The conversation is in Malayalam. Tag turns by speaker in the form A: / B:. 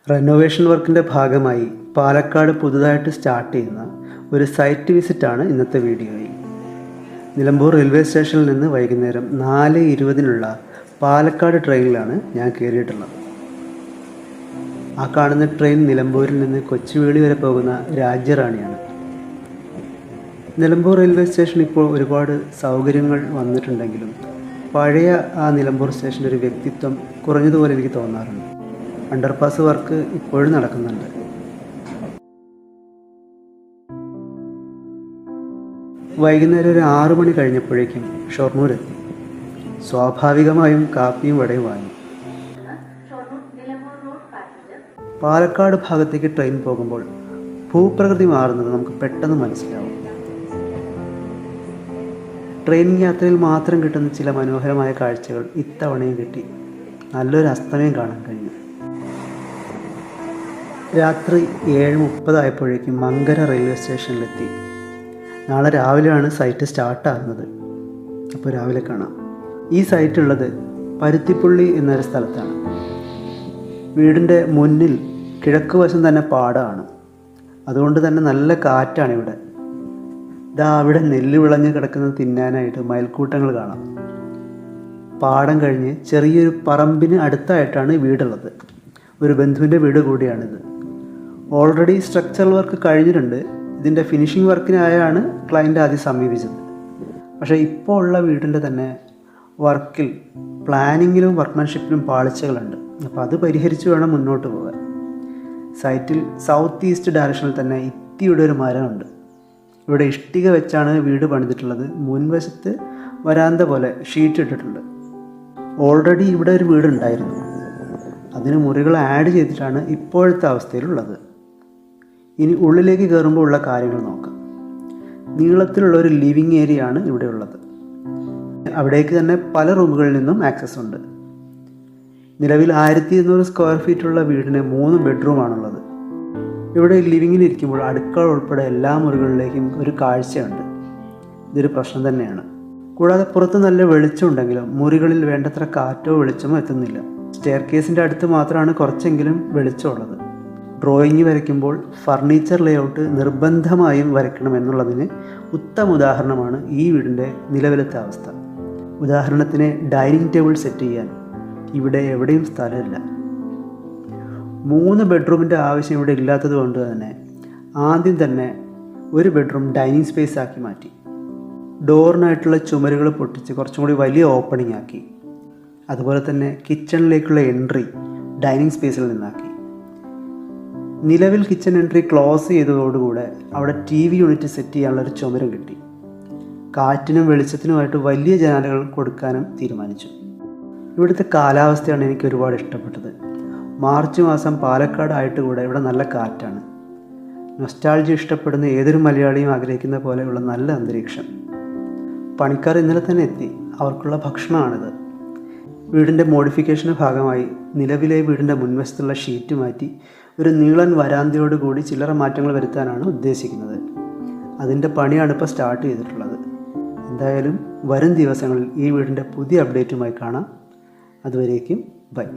A: റെനോവേഷൻ വർക്കിൻ്റെ ഭാഗമായി പാലക്കാട് പുതുതായിട്ട് സ്റ്റാർട്ട് ചെയ്യുന്ന ഒരു സൈറ്റ് വിസിറ്റാണ് ഇന്നത്തെ വീഡിയോയിൽ. നിലമ്പൂർ റെയിൽവേ സ്റ്റേഷനിൽ നിന്ന് വൈകുന്നേരം 4:20 പാലക്കാട് ട്രെയിനിലാണ് ഞാൻ കയറിയിട്ടുള്ളത്. ആ കാണുന്ന ട്രെയിൻ നിലമ്പൂരിൽ നിന്ന് കൊച്ചുവേളി വരെ പോകുന്ന രാജ്യറാണിയാണ്. നിലമ്പൂർ റെയിൽവേ സ്റ്റേഷൻ ഇപ്പോൾ ഒരുപാട് സൗകര്യങ്ങൾ വന്നിട്ടുണ്ടെങ്കിലും പഴയ ആ നിലമ്പൂർ സ്റ്റേഷൻ്റെ ഒരു വ്യക്തിത്വം കുറഞ്ഞതുപോലെ എനിക്ക് തോന്നാറുണ്ട്. അണ്ടർപാസ് വർക്ക് ഇപ്പോഴും നടക്കുന്നുണ്ട്. വൈകുന്നേരം ഒരു 6 മണി കഴിഞ്ഞപ്പോഴേക്കും ഷൊർണൂർ എത്തി. സ്വാഭാവികമായും കാപ്പിയും വടയും വാങ്ങി. പാലക്കാട് ഭാഗത്തേക്ക് ട്രെയിൻ പോകുമ്പോൾ ഭൂപ്രകൃതി മാറുന്നത് നമുക്ക് പെട്ടെന്ന് മനസ്സിലാവും. ട്രെയിൻ യാത്രയിൽ മാത്രം കിട്ടുന്ന ചില മനോഹരമായ കാഴ്ചകൾ ഇത്തവണയും കിട്ടി. നല്ലൊരു അസ്തമയം കാണാൻ കഴിഞ്ഞു. രാത്രി 7:30 ആയപ്പോഴേക്കും മങ്കര റെയിൽവേ സ്റ്റേഷനിലെത്തി. നാളെ രാവിലെയാണ് സൈറ്റ് സ്റ്റാർട്ടാകുന്നത്. അപ്പോൾ രാവിലെ കാണാം. ഈ സൈറ്റ് ഉള്ളത് പരുത്തിപ്പുള്ളി എന്നൊരു സ്ഥലത്താണ്. വീടിൻ്റെ മുന്നിൽ കിഴക്ക് വശം തന്നെ പാടമാണ്. അതുകൊണ്ട് തന്നെ നല്ല കാറ്റാണ് ഇവിടെ. അവിടെ നെല്ല് വിളഞ്ഞ് കിടക്കുന്നത് തിന്നാനായിട്ട് മയിൽക്കൂട്ടങ്ങൾ കാണാം. പാടം കഴിഞ്ഞ് ചെറിയൊരു പറമ്പിന് അടുത്തായിട്ടാണ് വീടുള്ളത്. ഒരു ബന്ധുവിൻ്റെ വീട് കൂടിയാണിത്. ഓൾറെഡി സ്ട്രക്ചറൽ വർക്ക് കഴിഞ്ഞിട്ടുണ്ട്. ഇതിൻ്റെ ഫിനിഷിംഗ് വർക്കിനായാണ് ക്ലയൻറ്റ് ആദ്യം സമീപിച്ചത്. പക്ഷേ ഇപ്പോൾ ഉള്ള വീടിൻ്റെ തന്നെ വർക്കിൽ പ്ലാനിങ്ങിലും വർക്ക്മാൻഷിപ്പിലും പാളിച്ചകളുണ്ട്. അപ്പോൾ അത് പരിഹരിച്ച് വേണം മുന്നോട്ട് പോകാൻ. സൈറ്റിൽ സൗത്ത് ഈസ്റ്റ് ഡയറക്ഷനിൽ തന്നെ ഇത്തിയുടെ ഒരു മരമുണ്ട്. ഇവിടെ ഇഷ്ടിക വെച്ചാണ് വീട് പണിതിട്ടുള്ളത്. മുൻവശത്ത് വരാന്ത പോലെ ഷീറ്റ് ഇട്ടിട്ടുണ്ട്. ഓൾറെഡി ഇവിടെ ഒരു വീടുണ്ടായിരുന്നു. അതിന് മുറികൾ ആഡ് ചെയ്തിട്ടാണ് ഇപ്പോഴത്തെ അവസ്ഥയിലുള്ളത്. ഇനി ഉള്ളിലേക്ക് കയറുമ്പോൾ ഉള്ള കാര്യങ്ങൾ നോക്കാം. നീളത്തിലുള്ള ഒരു ലിവിങ് ഏരിയ ആണ് ഇവിടെ ഉള്ളത്. അവിടേക്ക് തന്നെ പല റൂമുകളിൽ നിന്നും ആക്സസ് ഉണ്ട്. നിലവിൽ 1200 സ്ക്വയർ ഫീറ്റുള്ള വീടിന് 3 ബെഡ്റൂമാണുള്ളത്. ഇവിടെ ലിവിങ്ങിലിരിക്കുമ്പോൾ അടുക്കള ഉൾപ്പെടെ എല്ലാ മുറികളിലേക്കും ഒരു കാഴ്ചയുണ്ട്. ഇതൊരു പ്രശ്നം തന്നെയാണ്. കൂടാതെ പുറത്ത് നല്ല വെളിച്ചമുണ്ടെങ്കിലും മുറികളിൽ വേണ്ടത്ര കാറ്റോ വെളിച്ചമോ എത്തുന്നില്ല. സ്റ്റെയർ കേസിൻ്റെ അടുത്ത് മാത്രമാണ് കുറച്ചെങ്കിലും വെളിച്ചമുള്ളത്. ഡ്രോയിങ് വരയ്ക്കുമ്പോൾ ഫർണിച്ചർ ലേഔട്ട് നിർബന്ധമായും വരയ്ക്കണമെന്നുള്ളതിന് ഉത്തമ ഉദാഹരണമാണ് ഈ വീടിൻ്റെ നിലവിലത്തെ അവസ്ഥ. ഉദാഹരണത്തിന് ഡൈനിങ് ടേബിൾ സെറ്റ് ചെയ്യാൻ ഇവിടെ എവിടെയും സ്ഥലമില്ല. 3 ബെഡ്റൂമിൻ്റെ ആവശ്യം ഇവിടെ ഇല്ലാത്തത് കൊണ്ട് തന്നെ ആദ്യം തന്നെ ഒരു ബെഡ്റൂം ഡൈനിങ് സ്പേസ് ആക്കി മാറ്റി. ഡോറിനായിട്ടുള്ള ചുമരുകൾ പൊട്ടിച്ച് കുറച്ചും കൂടി വലിയ ഓപ്പണിംഗ് ആക്കി. അതുപോലെ തന്നെ കിച്ചണിലേക്കുള്ള എൻട്രി ഡൈനിങ് സ്പേസിൽ നിന്നാക്കി. നിലവിൽ കിച്ചൺ എൻട്രി ക്ലോസ് ചെയ്തതോടുകൂടെ അവിടെ TV യൂണിറ്റ് സെറ്റ് ചെയ്യാനുള്ളൊരു ചുമരും കിട്ടി. കാറ്റിനും വെളിച്ചത്തിനുമായിട്ട് വലിയ ജനാലകൾ കൊടുക്കാനും തീരുമാനിച്ചു. ഇവിടുത്തെ കാലാവസ്ഥയാണ് എനിക്ക് ഒരുപാട് ഇഷ്ടപ്പെട്ടത്. മാർച്ച് മാസം പാലക്കാടായിട്ട് കൂടെ ഇവിടെ നല്ല കാറ്റാണ്. നൊസ്റ്റാൾജി ഇഷ്ടപ്പെടുന്ന ഏതൊരു മലയാളിയും ആഗ്രഹിക്കുന്ന പോലെയുള്ള നല്ല അന്തരീക്ഷം. പണിക്കാർ ഇന്നലെ തന്നെ എത്തി. അവർക്കുള്ള ഭക്ഷണമാണിത്. വീടിൻ്റെ മോഡിഫിക്കേഷൻ്റെ ഭാഗമായി നിലവിലെ വീടിൻ്റെ മുൻവശത്തുള്ള ഷീറ്റ് മാറ്റി ഒരു നീളൻ വരാന്തയോടുകൂടി ചില്ലറ മാറ്റങ്ങൾ വരുത്താനാണ് ഉദ്ദേശിക്കുന്നത്. അതിൻ്റെ പണിയാണ് ഇപ്പോൾ സ്റ്റാർട്ട് ചെയ്തിട്ടുള്ളത്. എന്തായാലും വരും ദിവസങ്ങളിൽ ഈ വീടിൻ്റെ പുതിയ അപ്ഡേറ്റുമായി കാണാം. അതുവരേക്കും ബൈ.